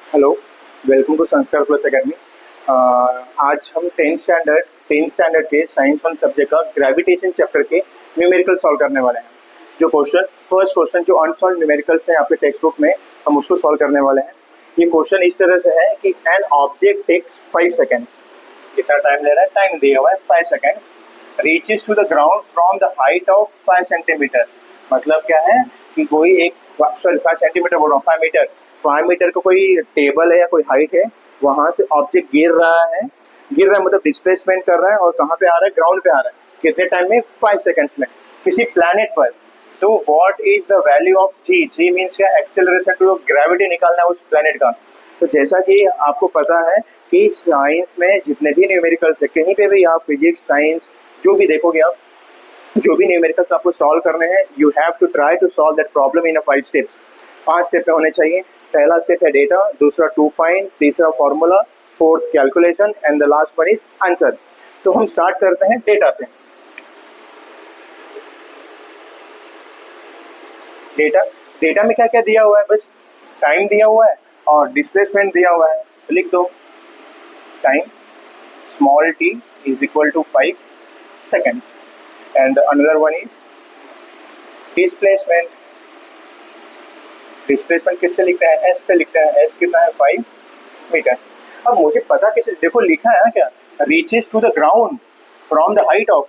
Hello, welcome to संस्कार plus academy. आज हम टेंथ स्टैंडर्ड के साइंस वन सब्जेक्ट का ग्रेविटेशन चैप्टर के न्यूमेरिकल सॉल्व करने वाले हैं। जो फर्स्ट क्वेश्चन जो अनसॉल्व न्यूमेरिकल्स हैं आपके टेक्स्ट बुक में, हम उसको सॉल्व करने वाले हैं। ये क्वेश्चन इस तरह से है कि एन ऑब्जेक्ट टेक्स 5 सेकेंड्स, कितना टाइम ले रहा है, टाइम दिया हुआ है 5 seconds, reaches to the ground from the height of 5 centimetre. मतलब क्या है कि कोई एक, सॉरी 5 सेंटीमीटर बोल रहा हूँ, 5 मीटर, 5 मीटर का कोई टेबल है या कोई हाइट है, वहां से ऑब्जेक्ट गिर रहा है मतलब डिस्प्लेसमेंट कर रहा है, और कहाँ पे आ रहा है, ग्राउंड पे आ रहा है। कितने टाइम में, 5 सेकेंड्स में, किसी प्लैनेट पर। तो what is the value of G? G means क्या, एक्सेलरेशन टू ग्रेविटी निकालना है उस प्लैनेट का। तो जैसा कि आपको पता है कि साइंस में जितने भी न्यूमेरिकल्स है, कहीं पे भी आप फिजिक्स साइंस जो भी देखोगे आप, जो भी न्यूमेरिकल्स आपको सॉल्व करने हैं, you have to try to solve that problem in a 5 steps. 5 step पे होने चाहिए। पहला स्टेप है डेटा, दूसरा टू फाइंड, तीसरा formula, fourth calculation and the last one is answer. तो हम स्टार्ट करते हैं डेटा से। डेटा डेटा में क्या क्या दिया हुआ है, बस टाइम दिया हुआ है और डिस्प्लेसमेंट दिया हुआ है। तो लिख दो time small t is equal to 5 seconds and another one is displacement। Displacement किससे लिखते हैं, एस से लिखते हैं। एस कितना है, 5 मीटर। अब मुझे पता किसे, देखो लिखा है क्या, reaches to the ground from the height of,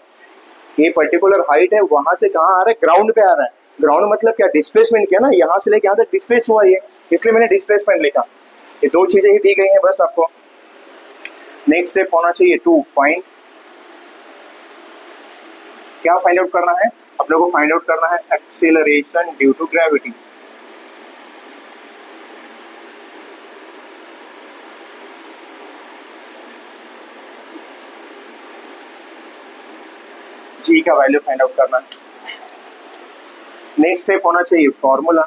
ये पर्टिकुलर हाइट है, वहां से कहाँ आ रहा है, ग्राउंड पे आ रहा है। ग्राउंड मतलब क्या, डिस्प्लेसमेंट किया ना, यहाँ से लेके यहाँ तक डिस्प्लेस हुआ ये, इसलिए मैंने डिस्प्लेसमेंट लिखा। ये दो चीजें ही दी गई हैं बस आपको। नेक्स्ट स्टेप होना चाहिए टू फाइंड। क्या फाइंड आउट करना है, अपने को फाइंड आउट करना है एक्सीलरेशन ड्यू टू ग्रेविटी। जी का वैल्यू फाइंड आउट करना है। नेक्स्ट स्टेप होना चाहिए फॉर्मूला।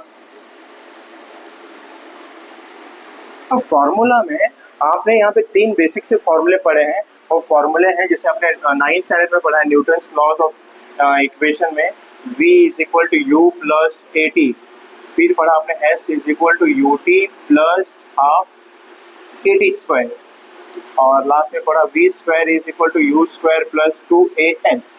अब फॉर्मूला में आपने यहाँ पे 3 बेसिक से फॉर्मूले पढ़े हैं, और फॉर्मूले हैं जैसे आपने 9th स्टैंडर्ड में पढ़ा है, न्यूटन्स लॉज ऑफ इक्वेशन में v is equal to u plus a t. फिर पढ़ा आपने s is equal to u t plus half a t square, और लास्ट में पढ़ा v square is equal to u square plus 2ax।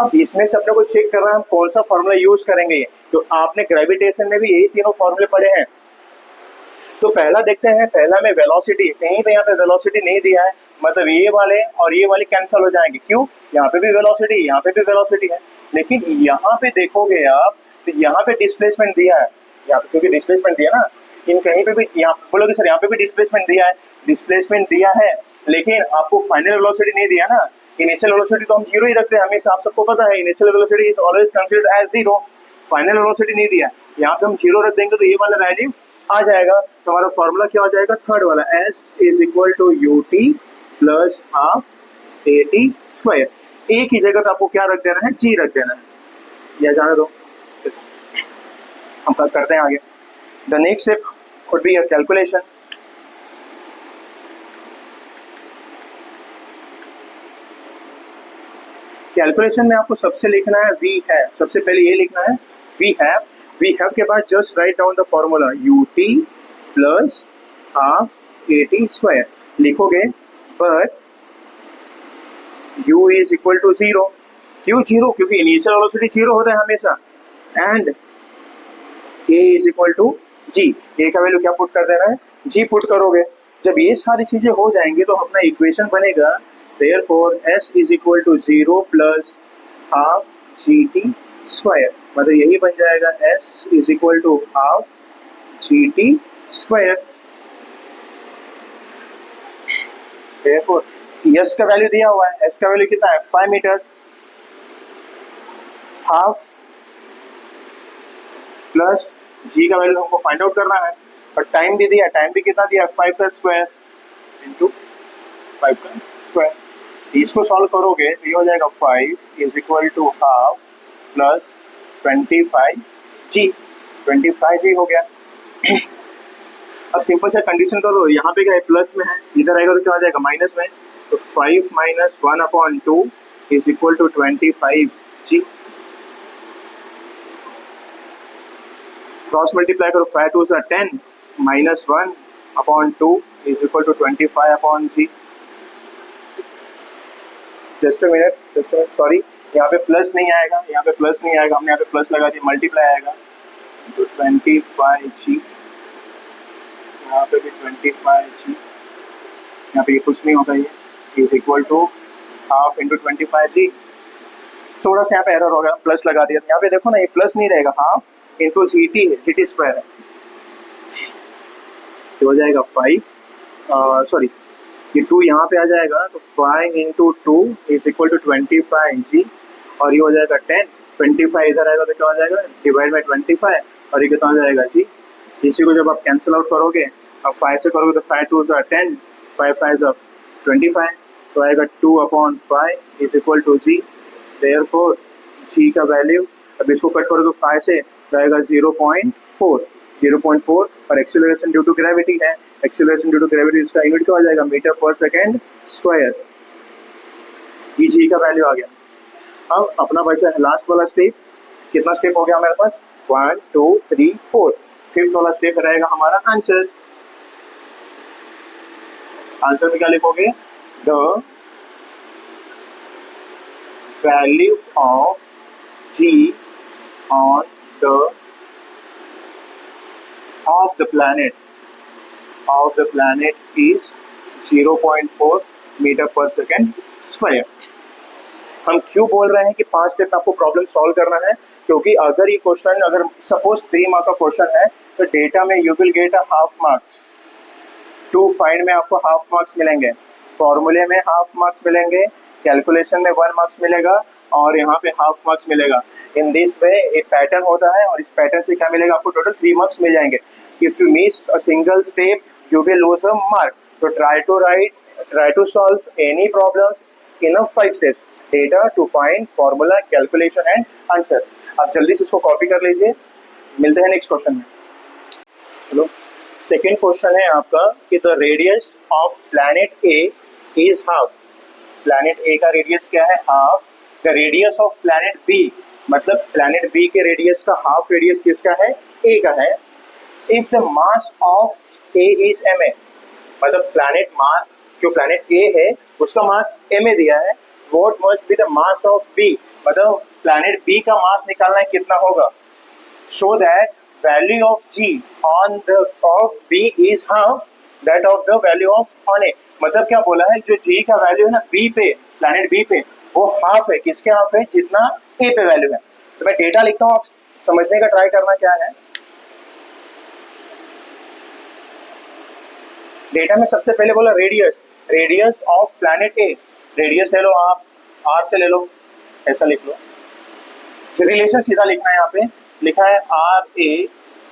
अब इसमें से अपने को चेक करना है हम कौन सा फॉर्मूला यूज करेंगे। तो आपने ग्रेविटेशन में भी यही तीनों फॉर्मूले पढ़े हैं। तो पहला देखते हैं, पहला में वेलोसिटी, कहीं पे यहाँ पे वेलोसिटी नहीं दिया है, मतलब ये वाले और ये वाले कैंसिल हो जाएंगे। क्यों, यहाँ पे भी वेलोसिटी, यहाँ पे भी वेलोसिटी है, लेकिन यहाँ पे देखोगे आप तो यहाँ पे डिस्प्लेसमेंट दिया है। यहाँ पे क्योंकि डिस्प्लेसमेंट दिया ना, इन कहीं पे भी, यहाँ बोलोगे सर यहाँ पे भी डिस्प्लेसमेंट दिया है, डिस्प्लेसमेंट दिया है, लेकिन आपको फाइनल वेलोसिटी नहीं दिया ना। इनिशियल वेलोसिटी तो हम जीरो ही रखते हैं हमेशा, आप सबको पता है, initial velocity is always considered as zero. Final velocity नहीं दिया, यहाँ पे हम जीरो रख देंगे तो ये वाला वैल्यू आ जाएगा। तो हमारा फॉर्मूला क्या हो जाएगा, थर्ड वाला, s is equal to u t plus half a t square. एक ही जगह पे आपको क्या रख देना है, जी रख देना है, या जाने दो, हम करते हैं आगे। The next step could be a calculation. Calculation में आपको सबसे लिखना है वी हैव, सबसे पहले ये लिखना है वी हैव के बाद just write down the formula u t plus half a t square लिखोगे, but u is equal to zero. क्यों जीरो, क्योंकि इनिशियल वेलोसिटी जीरो होता है हमेशा। And a is equal to g, a का value क्या पुट कर देना है, g पुट करोगे। जब ये सारी चीजें हो जाएंगी तो अपना इक्वेशन बनेगा, therefore s is equal to 0 plus half gt square, मतलब यही बन जाएगा s is equal to half gt square। therefore s का वैल्यू दिया हुआ है, s का वैल्यू कितना है, 5 मीटर, हाफ प्लस g का वैल्यू हमको फाइंड आउट करना है, और टाइम भी दिया, टाइम भी कितना दिया, 5 का स्क्वायर इंटू 5 का स्क्वायर। इसको सॉल्व करोगे तो ये हो जाएगा 5 is equal to half plus 25 G, 25 G हो गया। अब सिंपल सा कंडीशन करो, यहाँ पे क्या है, प्लस में है, इधर आएगा तो क्या आ जाएगा, माइनस में। तो 5 minus 1/2 is equal to 25 G. Cross multiply करो, 5 2 10 minus 1 upon 2 is equal to 25 upon G. Just a minute sorry, यहाँ पे प्लस नहीं आएगा, यहाँ पे प्लस नहीं आएगा, हमने यहाँ पे प्लस लगा दिया, मल्टीप्लाई आएगा तो 25 जी, यहाँ पे भी 25 जी, यहाँ पे ये कुछ नहीं होगा, ये is equal to half into 25 G. थोड़ा सा यहाँ पे एरर हो गया, प्लस लगा दिया, यहाँ पे देखो ना ये प्लस नहीं रहेगा, हाफ इंटू जी टी है, जी टी स्क्वायर है, तो हो जाएगा 5, सॉरी ये 2 यहाँ पे आ जाएगा, तो 5 इंटू 2 इज इक्वल टू 25 जी, और ये हो जाएगा 10, 25 इधर आएगा तो क्या हो जाएगा, डिवाइड बाई 25, और ये कितना हो जाएगा जी। इसी को जब आप कैंसिल आउट करोगे, अब 5 से करोगे तो 5 2 10, 5 5 25, तो आएगा 2 upon 5 is equal to g. Therefore g का वैल्यू, अब इसको कट करोगे 5 से तो आएगा 0.4, और एक्सीलरेशन ड्यू टू ग्रेविटी है, एक्सीलरेशन ड्यू टू ग्रेविटी इसका यूनिट क्या हो जाएगा, मीटर पर सेकेंड स्क्वायर। ये जी का वैल्यू आ गया। अब अपना बचा है लास्ट वाला स्टेप, कितना स्टेप हो गया हमारे पास, 1 2 3 4, फिफ्थ वाला स्टेप रहेगा हमारा आंसर। आंसर में क्या लिखोगे, the value of ji on the of the planet is 0.4 metre पर सेकेंड स्क्वायर। हम क्यों बोल रहे हैं कि 5 स्टेप आपको प्रॉब्लम सॉल्व करना है, क्योंकि अगर ये क्वेश्चन, अगर सपोज 3 मार्क का क्वेश्चन है तो डेटा में you will get a half marks, to find में आपको हाफ मार्क्स मिलेंगे, फॉर्मूले में हाफ मार्क्स मिलेंगे, कैलकुलेशन में 1 मार्क्स मिलेगा, और यहाँ पे हाफ मार्क्स मिलेगा। इन दिस वे एक पैटर्न होता है, और इस पैटर्न से क्या मिलेगा आपको, टोटल 3 मार्क्स मिल जाएंगे। If you miss a single step you will lose a mark. तो try to solve any problems in 5 steps, data to find, formula, calculation and answer. आप जल्दी से इसको कॉपी कर लीजिए, मिलते हैं नेक्स्ट क्वेश्चन में। हेलो, सेकेंड क्वेश्चन है आपका कि the radius of planet A is half. Planet A का रेडियस क्या है, half. The radius of planet B, मतलब प्लैनेट बी के रेडियस का हाफ रेडियस किसका है, ए का है। If the mass of A is M A, मतलब प्लैनेट मास, जो प्लैनेट ए है उसका मास एम ए दिया है, what must be the mass of B, मतलब प्लैनेट बी का मास निकालना है कितना होगा। Show that value of ji on the of B is half that of the value of on A, मतलब क्या बोला है, जो जी का वैल्यू है ना बी पे, प्लैनेट बी पे, वो हाफ है, किसके हाफ है, जितना ए पे वैल्यू है। तो मैं डेटा लिखता हूँ, आप समझने का ट्राई करना क्या है। डेटा में सबसे पहले बोला radius, radius of planet A, radius ले लो आप, आर से ले लो, ऐसा लिख लो, रिलेशन सीधा लिखना है। यहाँ पे लिखा है R A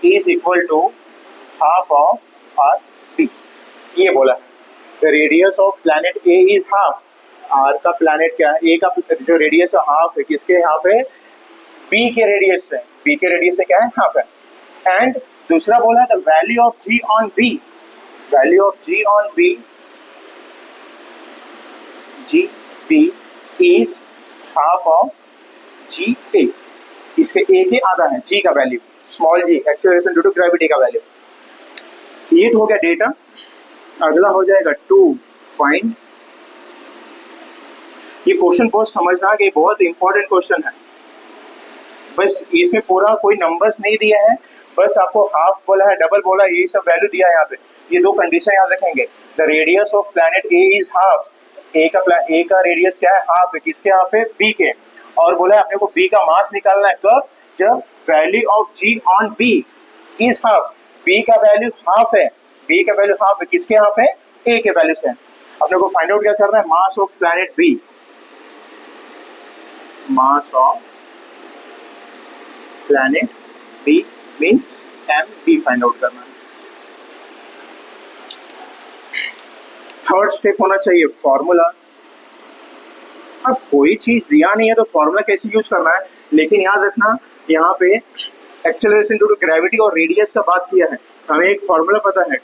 is equal to half of R B, ये बोला है। The radius of planet A is half, R का प्लैनेट क्या है, ए का जो रेडियस है हाफ है, किसके हाफ है, बी के रेडियस से, बी के रेडियस से क्या है, हाफ है। एंड दूसरा बोला है the value of ji on B, value of ji on B, G B is half of G A, इसके ए के आधा है जी का value, small G acceleration due to gravity का वैल्यू। ये तो हो गया डेटा। अगला हो जाएगा टू फाइंड, ये क्वेश्चन बहुत समझना कि बहुत इंपॉर्टेंट क्वेश्चन है, बस इसमें पूरा कोई नंबर्स नहीं दिया है, बस आपको हाफ बोला है, डबल बोला है, ये सब वैल्यू दिया है यहाँ पे। ये दो कंडीशन याद रखेंगे, the radius of planet A is half, A का रेडियस क्या है, हाफ है, किसके हाफ है, बी के, और बोला है अपने को बी का मास निकालना है, कब, जब value of ji on B is half, B का वैल्यू हाफ है, बी का वैल्यू हाफ है, किसके हाफ है, ए के वैल्यू से। अपने को फाइंड आउट क्या करना है, mass of planet B, mass of planet B means M B find out करना है। थर्ड स्टेप होना चाहिए फॉर्मूला। अब कोई चीज दिया नहीं है तो फॉर्मूला कैसे यूज करना है, लेकिन याद रखना यहाँ पे एक्सेलरेशन ड्यू टू ग्रेविटी और रेडियस का बात किया है, हमें एक फॉर्मूला पता है,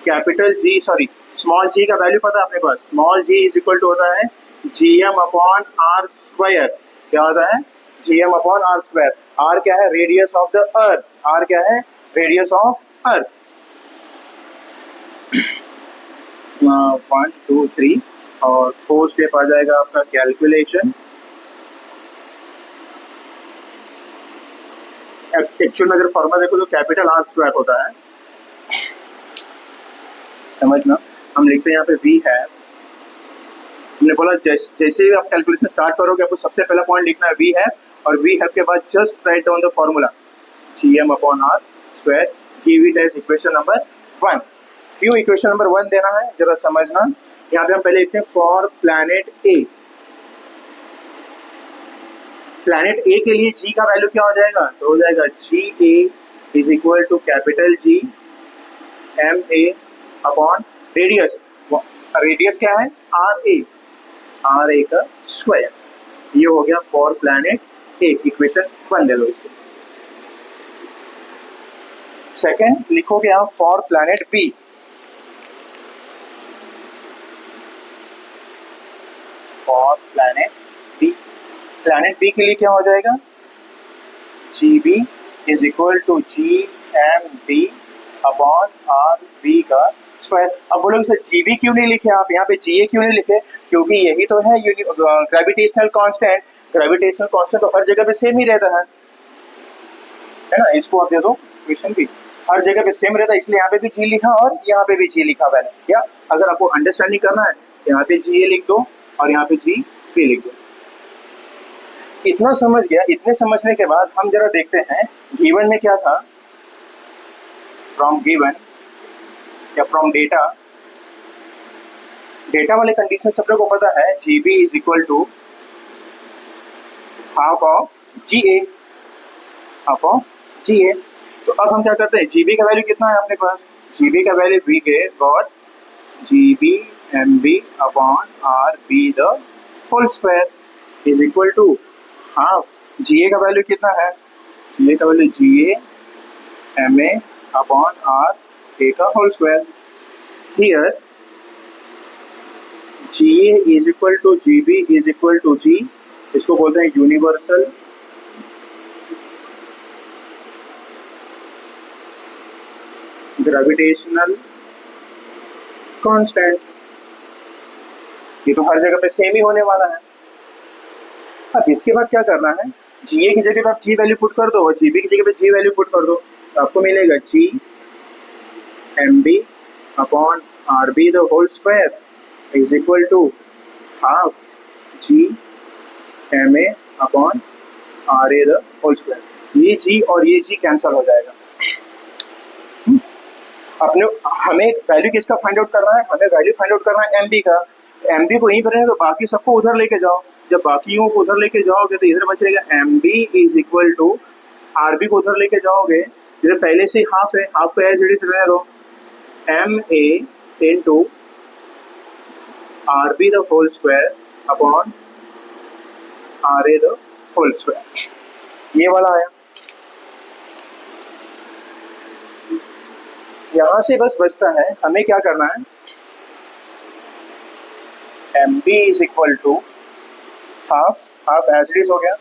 capital g sorry small g का वैल्यू पता है अपने पास, small g is equal to होता है जीएम अपॉन आर स्क्वायर, क्या होता है, GM upon r square. R क्या है, radius of the earth, r क्या है, रेडियस ऑफ अर्थ। 1 2 3 और 4 स्टेप आ जाएगा आपका कैलकुलेशन। एक्चुअल में अगर फॉर्मूला देखो तो कैपिटल आर स्क्वायर होता है, समझना। हम लिखते हैं यहाँ पे वी है, हमने बोला जैसे ही आप कैलकुलेशन स्टार्ट करोगे आपको सबसे पहला पॉइंट लिखना है वी है, और वी है के बाद just write down the formula GM/R square, give it as equation number 1। क्यों इक्वेशन नंबर 1 देना है जरा समझना। यहाँ पे हम पहले लिखते हैं फॉर प्लैनेट ए। प्लैनेट ए के लिए जी का वैल्यू क्या हो जाएगा, तो हो जाएगा GA is equal to capital G MA upon radius. Radius क्या है RA का स्क्वायर। ये हो गया फॉर प्लैनेट ए, इक्वेशन 1 दे दो इसको। सेकेंड लिखोगे आप for planet B. For planet B, planet B के लिए क्या हो जाएगा GB is equal to GMB upon RB का स्क्वायर। अब बोलोगे सर GB क्यों नहीं लिखे आप, यहाँ पे GA क्यों नहीं लिखे, क्योंकि यही तो है ग्रेविटेशनल कांस्टेंट। ग्रेविटेशनल कांस्टेंट तो हर जगह पे सेम ही रहता है ना। इसको आप दे दो क्वेश्चन भी, हर जगह पे सेम रहता है, इसलिए यहाँ पे भी G लिखा और यहाँ पे भी G लिखा मैंने। या अगर आपको अंडरस्टैंडिंग करना है यहाँ पे GA लिख दो और यहाँ पे GB लिख दो। इतना समझ गया। इतने समझने के बाद हम जरा देखते हैं गिवन में क्या था। फ्रॉम गिवन या फ्रॉम डेटा, डेटा वाले कंडीशन सब लोग को पता है GB is equal to half of GA, half of GA। तो अब हम क्या करते हैं, GB का वैल्यू कितना है अपने पास, GB का वैल्यू वी के got GB MB upon RB the whole square is equal to half. GA का वैल्यू कितना है, GA का value GA MA upon RA का whole square. Here GA is equal to GB is equal to G, इसको बोलते हैं universal gravitational constant. ये तो हर जगह पे सेम ही होने वाला है। अब इसके बाद क्या करना है, GA की जगह पे आप G वैल्यू पुट कर दो और GB की जगह पे G वैल्यू पुट कर दो, तो आपको मिलेगा G MB upon RB the whole square is equal to half G MA upon RA the whole square. ये G और ये G कैंसिल हो जाएगा। अपने हमें वैल्यू किसका फाइंड आउट करना है, हमें वैल्यू फाइंड आउट करना है MB का। MB को यहीं पर है तो बाकी सबको उधर लेके जाओ। जब बाकियों को उधर लेके जाओगे तो इधर बचेगा MB is equal to RB को उधर लेके जाओगे, जैसे पहले से हाफ है, हाफ को एज इट इज रहने दो, MA into RB the whole square upon RA the whole square. ये वाला आया। यहां से बस बचता है हमें क्या करना है, MB is equal to half, half as it is हो गया,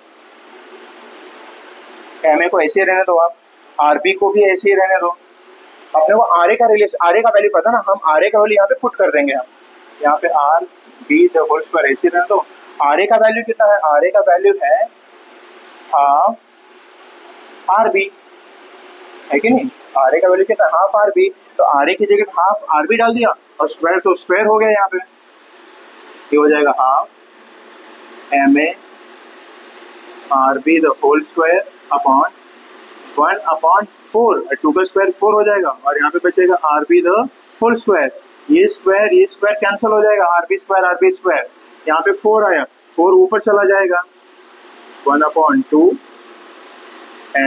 MA को ऐसे ही रहने दो आप, RB को भी ऐसे ही रहने दो। अपने को RA का रिलेशन, RA का वैल्यू पता ना, हम RA का वैल्यू यहाँ पे पुट कर देंगे। हम यहाँ पे RB द होल स्क्वायर ऐसे ही रहने दो। RA का वैल्यू कितना है, RA का वैल्यू है हाफ RB, है कि नहीं। RA का वैल्यू कितना है, हाफ RB, तो RA की जगह हाफ RB डाल दिया और स्क्वायर तो स्क्वायर हो गया। यहाँ पे ये हो जाएगा half MA RB the whole square upon 1/4, 2 का स्क्वायर 4 हो जाएगा और यहाँ पे बचेगा RB द होल स्क्वायर। ये स्क्वायर कैंसिल हो जाएगा, RB स्क्वायर, यहाँ पे 4 आया, 4 ऊपर चला जाएगा, 1/2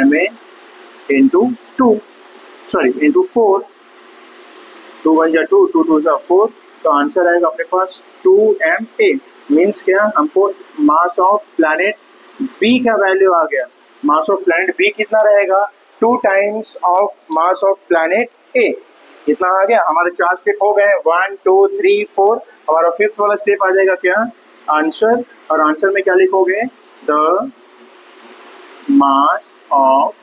MA इंटू 2, सॉरी इंटू 4, 2 1 जा 2, 2 2 जा 4, तो आंसर आएगा अपने पास 2MA। मीन्स क्या, हमको मास ऑफ प्लैनेट बी का वैल्यू आ गया। मास ऑफ प्लैनेट बी कितना रहेगा, 2 times of mass of planet A. कितना आ गया, हमारे 4 स्टेप हो गए, 1 2 3 4, हमारा 5th वाला स्टेप आ जाएगा क्या, आंसर। और आंसर में क्या लिखोगे, the mass of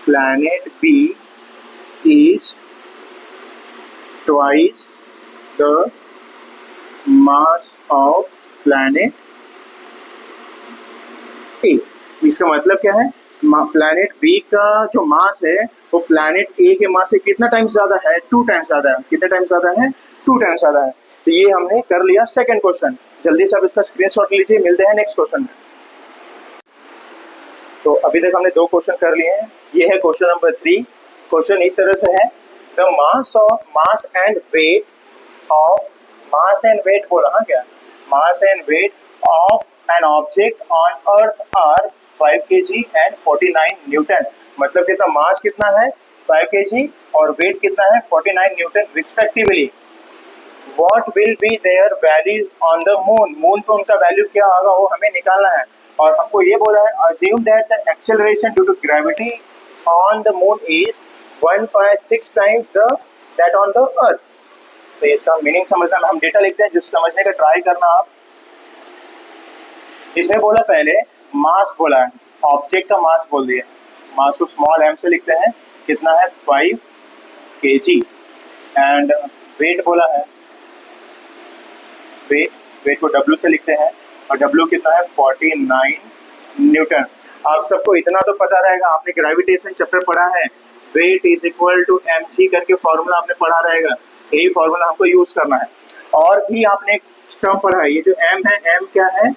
planet B is twice the mass of planet A। इसका मतलब क्या है, प्लैनेट बी का जो मास है वो प्लैनेट ए के मास से कितना टाइम्स ज्यादा है, 2 टाइम्स ज्यादा है। कितने टाइम्स ज्यादा है, 2 टाइम्स ज्यादा है। तो ये हमने कर लिया सेकंड क्वेश्चन। जल्दी से आप इसका स्क्रीनशॉट लीजिए, मिलते हैं नेक्स्ट क्वेश्चन में। तो अभी तक हमने 2 क्वेश्चन कर लिए हैं। ये है क्वेश्चन नंबर 3। क्वेश्चन इस तरह से है, the mass and weight of, mass and weight बोला, हाँ क्या, mass and weight of an object on earth are 5 kg and 49 newton. मतलब कितना मास कितना है, 5 kg, और वेट कितना है, 49 Newton respectively. What will be their value on the moon? Moon पे उनका वैल्यू क्या होगा वो हमें निकालना है। और हमको ये बोला है, assume that the acceleration due to gravity on the moon is 1/6 times the that on the earth। तो इसका मीनिंग समझना है, हम डेटा लिखते हैं, जिस समझने का ट्राई करना आप। इसने बोला पहले मास बोला है, ऑब्जेक्ट का मास बोल दिया, मास को स्मॉल m से लिखते हैं, कितना है 5 kg, एंड वेट बोला है, वेट को W से लिखते हैं, और W कितना है 49 न्यूटन। आप सबको इतना तो पता रहेगा, आपने ग्रेविटेशन चैप्टर पढ़ा है, weight is equal to mg करके फॉर्मूला आपने पढ़ा रहेगा, यही फॉर्मूला हमको यूज करना है। और भी आपने एक टर्म पढ़ा है, ये जो m है, m क्या है,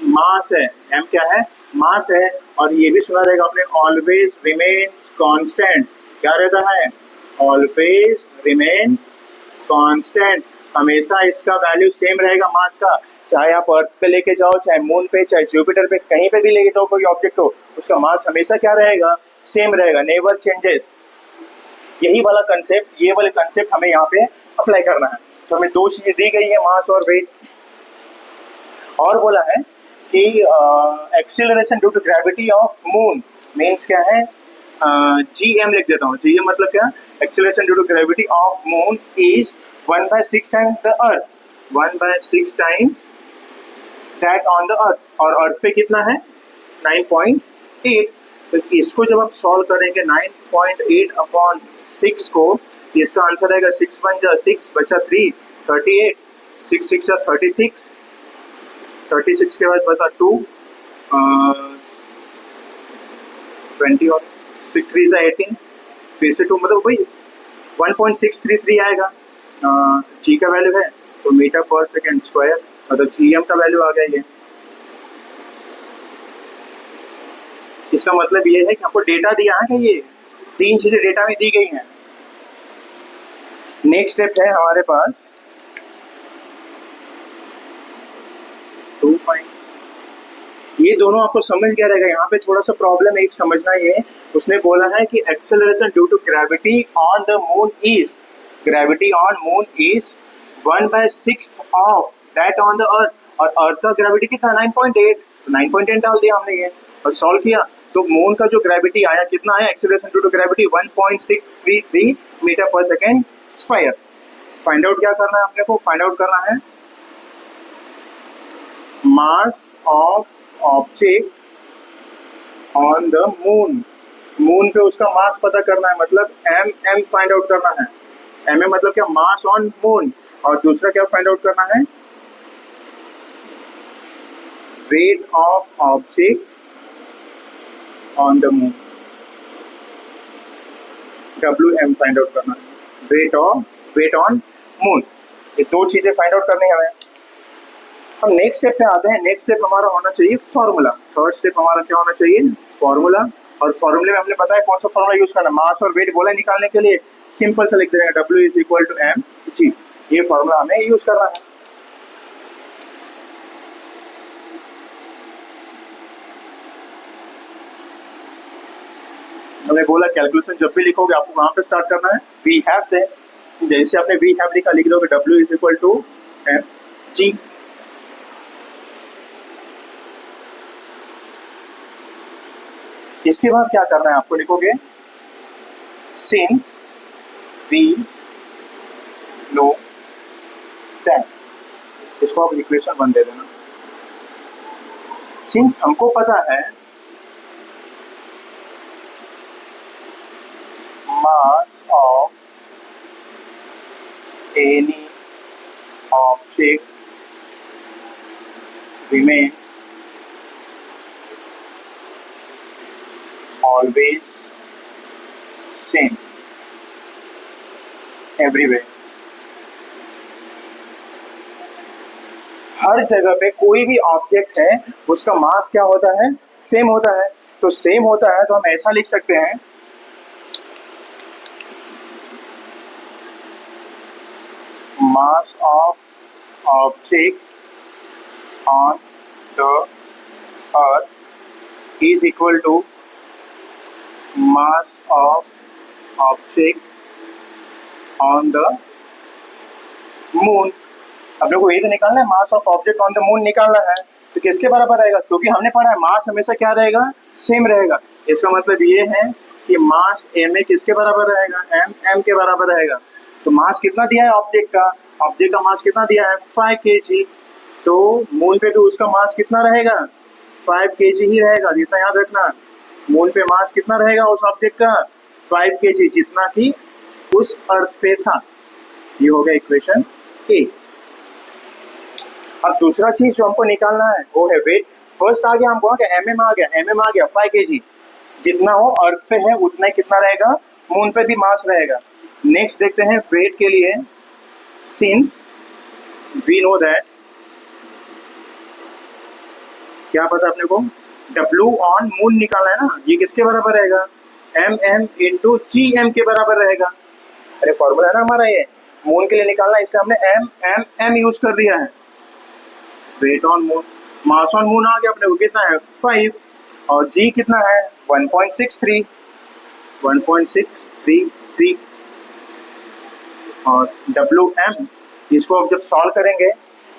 मास है, m क्या है, मास है। और ये भी सुना रहेगा आपने, ऑलवेज रिमेन्स कांस्टेंट, क्या रहता है, ऑलवेज रिमेन कांस्टेंट, हमेशा इसका वैल्यू सेम रहेगा मास का। चाहे आप अर्थ पे लेके जाओ, चाहे मून पे, चाहे जुपिटर पे, कहीं पे भी लेके जाओ कोई ऑब्जेक्ट हो, उसका मास हमेशा क्या रहेगा, सेम रहेगा, नेवर चेंजेस। यही वाला कंसेप्ट, ये वाले कंसेप्ट हमें यहाँ पे अप्लाई करना है। तो हमें 2 चीजें दी गई है, मास और वेट। और बोला है कि acceleration due to gravity of moon means क्या है, GM लिख देता हूँ। GM मतलब क्या, acceleration due to gravity of moon is 1/6 times the earth, 1/6 times that on the earth. और अर्थ पे कितना है, 9.8। तो इसको जब आप सॉल्व करेंगे 9.8 अपॉन 6 को, इसका आंसर आएगा 6 1 जा 6 बचा 3, 38, 6 6 जा 36, 36 के बाद बचा 2, 20 और 6 3 जा 18, फिर से 2, मतलब वही 1.633 आएगा। जी का वैल्यू है, तो मीटर पर सेकेंड स्क्वायर, मतलब GM का वैल्यू आ गया ये। इसका मतलब ये है कि आपको डेटा दिया है कि ये 3 चीजें डेटा में दी गई हैं। नेक्स्ट स्टेप है हमारे पास टू फाइंड, ये दोनों आपको समझ गया रहेगा। यहाँ पे थोड़ा सा प्रॉब्लम एक समझना ये, उसने बोला है कि acceleration due to gravity on the moon is, gravity on moon is 1/6 of that on the earth. और अर्थ का ग्रेविटी कितना, 9.8, 9.8 डाल दिया हमने ये और सॉल्व किया। तो मून का जो ग्रेविटी आया कितना आया, acceleration due to gravity 1.633 metre पर सेकेंड स्क्वायर। फाइंड आउट क्या करना है अपने को, फाइंड आउट करना है mass of object on the moon. Moon पे उसका मास पता करना है, मतलब m फाइंड आउट करना है। m मतलब क्या, मास ऑन मून। और दूसरा क्या फाइंड आउट करना है, weight of object on the moon, WM find out करना है, वेट ऑन मून। ये 2 चीजें फाइंड आउट करनी है हमें। हम नेक्स्ट स्टेप पे आते हैं। नेक्स्ट स्टेप हमारा होना चाहिए फॉर्मूला। थर्ड स्टेप हमारा क्या होना चाहिए, फॉर्मूला। और फॉर्मूले में हमने बताया कौन सा फॉर्मूला यूज करना है, मास और वेट बोला निकालने के लिए सिंपल से लिख देंगे W is equal to mg। ये फॉर्मूला हमें यूज करना है। हमने बोला कैलकुलेशन जब भी लिखोगे आपको वहां पे स्टार्ट करना है वी हैव से। जैसे आपने वी हैव लिखा, लिख दोगे W is equal to mg। इसके बाद क्या करना है आपको, लिखोगे सिंस वी नो दैट, इसको आप इक्वेशन 1 दे देना। सिंस हमको पता है mass of any object remains always same everywhere. हर जगह पे कोई भी ऑब्जेक्ट है उसका मास क्या होता है, सेम होता है. तो सेम होता है तो हम ऐसा लिख सकते हैं, mass of object on the earth is equal to mass of object on the moon. अपने को ये तो निकालना है, mass of object on the moon निकालना है. तो किसके बराबर रहेगा, क्योंकि हमने पढ़ा है मास हमेशा क्या रहेगा, सेम रहेगा. इसका मतलब ये है कि मास m में किसके बराबर रहेगा, m के बराबर रहेगा. तो मास कितना दिया है ऑब्जेक्ट का मास कितना दिया है 5 kg. तो मून पे भी उसका मास कितना रहेगा 5 kg ही रहेगा. जितना याद रखना, मून पे मास कितना रहेगा उस ऑब्जेक्ट का 5 kg, जितना कि उस अर्थ पे था. ये हो गया इक्वेशन ए. अब दूसरा चीज जो हमको निकालना है वो है वेट. फर्स्ट आ गया हमको mm आ गया 5 kg. जितना हो अर्थ पे है उतना ही कितना रहेगा मून पे भी मास रहेगा. नेक्स्ट देखते हैं वेट के लिए. सिंस वी नो दैट, क्या पता अपने को W ऑन मून निकालना है ना, ये किसके बराबर रहेगा mm इंटू GM के बराबर रहेगा. अरे फॉर्मूला है ना हमारा, ये मून के लिए निकालना है इसलिए हमने m यूज कर दिया है. Weight on moon, mass on moon आ गया अपने को कितना है 5 और g कितना है 1.63 और WM इसको अब जब सॉल्व करेंगे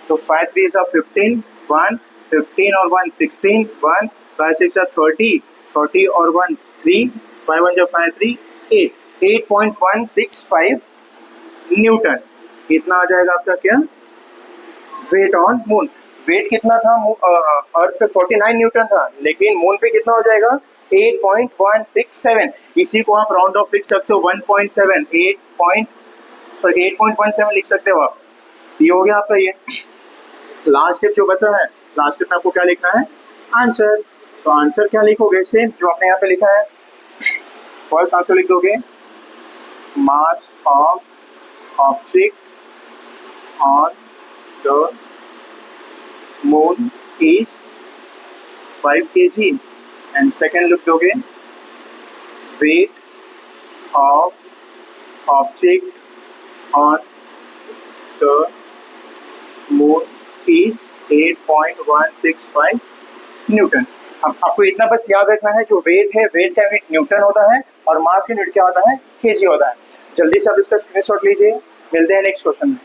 तो 5 3 is 15 1 15 और 1 16 1 5 6 30 और 1 3 5 1 5 3 8 8.165 न्यूटन. इतना आ जाएगा आपका क्या वेट ऑन मून. वेट कितना था अर्थ पे 49 न्यूटन था, लेकिन मून पे कितना हो जाएगा 8.167. इसी को आप राउंड ऑफ लिख सकते हो 1.7 8.17 लिख सकते हो आप. ये हो गया आपका. ये लास्ट स्टेप जो बचा है, लास्ट स्टेप में आपको क्या लिखना है आंसर. तो आंसर क्या लिखोगे, सेम जो आपने यहाँ पे लिखा है. फर्स्ट आंसर लिख दोगे मास of object on the moon is 5 kg and second लिख दोगे weight of object on the moon is 8.165 Newton. अब आपको इतना बस याद रखना है, जो वेट है वेट का यूनिट न्यूटन होता है और मास का यूनिट क्या होता है केजी होता है. जल्दी से आप इसका स्क्रीनशॉट लीजिए. मिलते हैं नेक्स्ट क्वेश्चन में.